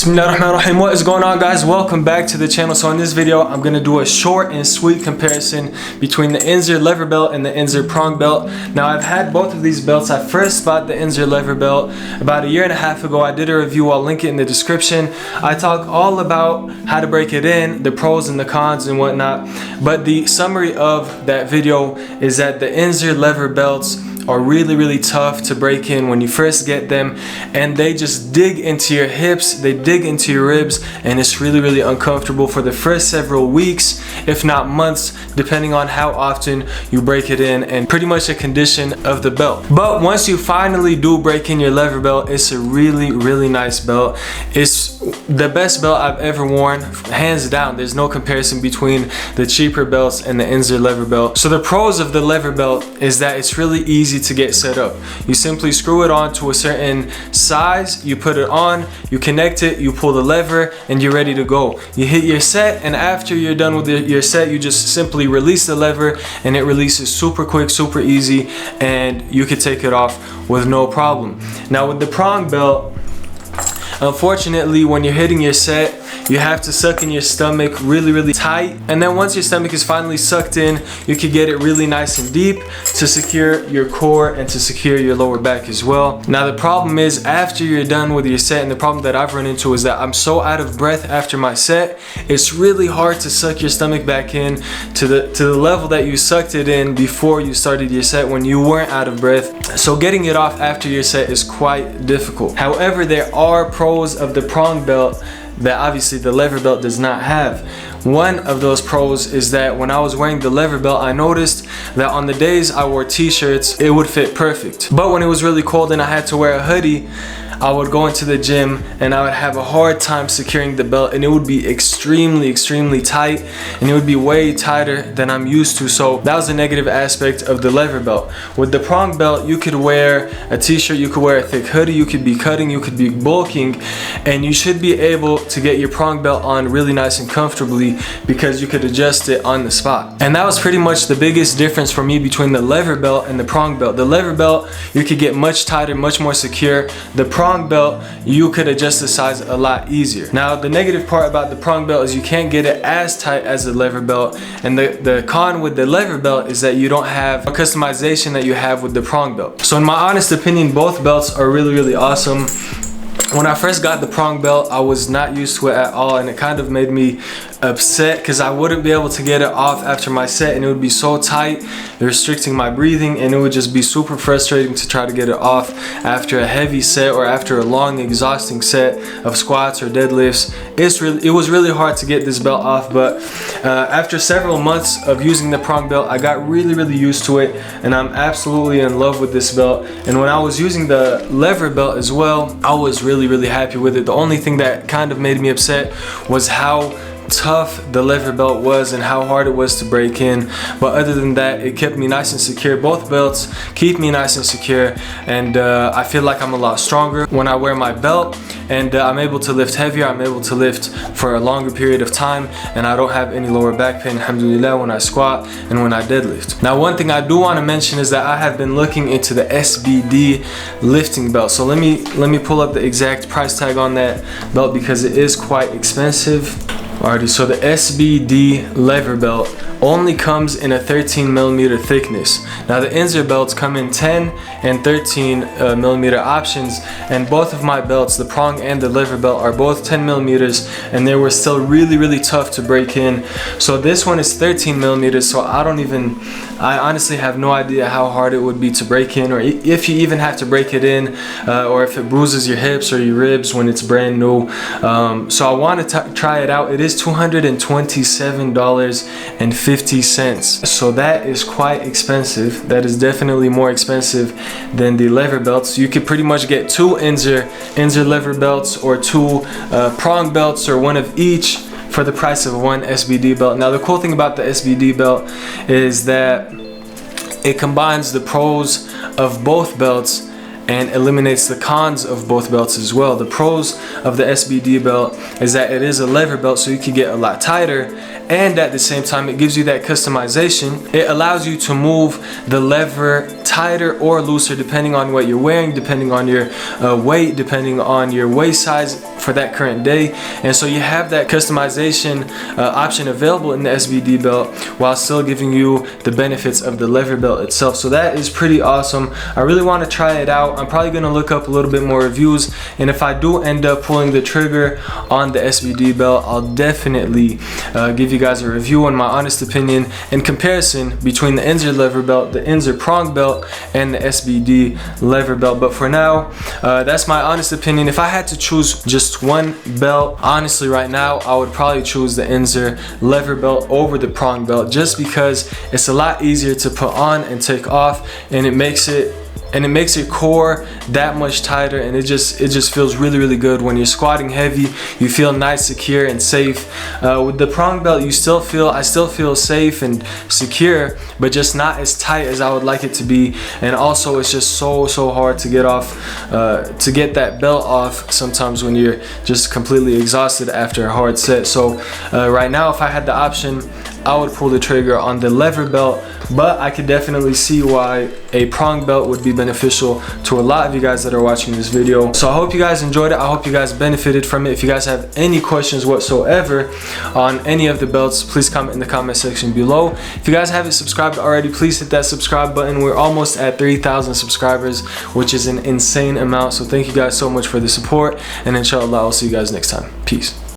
Bismillahirrahmanirrahim. What is going on, guys? Welcome back to the channel. So in this video I'm going to do a short and sweet comparison between the Inzer lever belt and the Inzer Prong belt. Now I've had both of these belts. I first bought the Inzer lever belt about a year and a half ago. I did a review, I'll link it in the description. I talk all about how to break it in, the pros and the cons and whatnot, but the summary of that video is that the Inzer lever belts are really tough to break in when you first get them, and they just dig into your hips, they dig into your ribs, and it's really uncomfortable for the first several weeks, if not months, depending on how often you break it in, and pretty much a condition of the belt. But once you finally do break in your lever belt, it's a really nice belt. It's the best belt I've ever worn, hands down. There's no comparison between the cheaper belts and the Inzer lever belt. So the pros of the lever belt is that it's really easy to get set up. You simply screw it on to a certain size, you put it on, you connect it, you pull the lever, and you're ready to go. You hit your set, and after you're done with your set, you just simply release the lever, and it releases super quick, super easy, and you can take it off with no problem. Now with the Prong belt, unfortunately, when you're hitting your set, you have to suck in your stomach really tight, and then once your stomach is finally sucked in, you can get it really nice and deep to secure your core and to secure your lower back as well. Now the problem is, after you're done with your set, and the problem that I've run into is that I'm so out of breath after my set, it's really hard to suck your stomach back in to the level that you sucked it in before you started your set when you weren't out of breath. So getting it off after your set is quite difficult. However, there are pros of the Prong belt that obviously the lever belt does not have. One of those pros is that when I was wearing the lever belt, I noticed that on the days I wore t-shirts, it would fit perfect. But when it was really cold and I had to wear a hoodie, I would go into the gym and I would have a hard time securing the belt, and it would be extremely tight, and it would be way tighter than I'm used to. So that was a negative aspect of the lever belt. With the Prong belt, you could wear a t-shirt, you could wear a thick hoodie, you could be cutting, you could be bulking, and you should be able to get your Prong belt on really nice and comfortably because you could adjust it on the spot. And that was pretty much the biggest difference for me between the lever belt and the Prong belt. The lever belt, you could get much tighter, much more secure. The Prong belt, you could adjust the size a lot easier. Now the negative part about the Prong belt is you can't get it as tight as the lever belt, and the con with the lever belt is that you don't have a customization that you have with the Prong belt. So in my honest opinion, both belts are really awesome. When I first got the Prong belt, I was not used to it at all, and it kind of made me upset because I wouldn't be able to get it off after my set, and it would be so tight, restricting my breathing, and it would just be super frustrating to try to get it off after a heavy set or after a long exhausting set of squats or deadlifts. It was really hard to get this belt off, but after several months of using the Prong belt, I got really used to it, and I'm absolutely in love with this belt. And when I was using the lever belt as well, I was really happy with it. The only thing that kind of made me upset was how tough the lever belt was and how hard it was to break in, but other than that, it kept me nice and secure. Both belts keep me nice and secure, and I feel like I'm a lot stronger when I wear my belt, and I'm able to lift heavier, I'm able to lift for a longer period of time, and I don't have any lower back pain, alhamdulillah, when I squat and when I deadlift. Now one thing I do want to mention is that I have been looking into the SBD lifting belt. So let me pull up the exact price tag on that belt because it is quite expensive. Alrighty, so the SBD lever belt only comes in a 13mm thickness. Now the Inzer belts come in 10 and 13mm options, and both of my belts, the Prong and the lever belt, are both 10mm, and they were still really tough to break in. So this one is 13mm, so I honestly have no idea how hard it would be to break in, or if you even have to break it in, or if it bruises your hips or your ribs when it's brand new. So I want to try it out. It is $227.50, so that is quite expensive. That is definitely more expensive than the lever belts. You could pretty much get two Inzer lever belts or two Prong belts, or one of each, for the price of one SBD belt. Now the cool thing about the SBD belt is that it combines the pros of both belts and eliminates the cons of both belts as well. The pros of the SBD belt is that it is a lever belt, so you can get a lot tighter, and at the same time it gives you that customization. It allows you to move the lever tighter or looser depending on what you're wearing, depending on your weight, depending on your waist size. for that current day. And so you have that customization option available in the SBD belt while still giving you the benefits of the lever belt itself. So that is pretty awesome. I really want to try it out. I'm probably going to look up a little bit more reviews, and if I do end up pulling the trigger on the SBD belt, I'll definitely give you guys a review on my honest opinion and comparison between the Inzer lever belt, the Inzer Prong belt, and the SBD lever belt. But for now, that's my honest opinion. If I had to choose just one belt, honestly right now, I would probably choose the Inzer lever belt over the Prong belt, just because it's a lot easier to put on and take off, and it makes your core that much tighter, and it just feels really good when you're squatting heavy. You feel nice, secure, and safe. With the Prong belt, I still feel safe and secure, but just not as tight as I would like it to be. And also, it's just so hard to get off, to get that belt off sometimes when you're just completely exhausted after a hard set. So right now, if I had the option, I would pull the trigger on the lever belt, but I could definitely see why a Prong belt would be beneficial to a lot of you guys that are watching this video. So I hope you guys enjoyed it. I hope you guys benefited from it. If you guys have any questions whatsoever on any of the belts, please comment in the comment section below. If you guys haven't subscribed already, please hit that subscribe button. We're almost at 3,000 subscribers, which is an insane amount. So thank you guys so much for the support, and inshallah, I'll see you guys next time. Peace.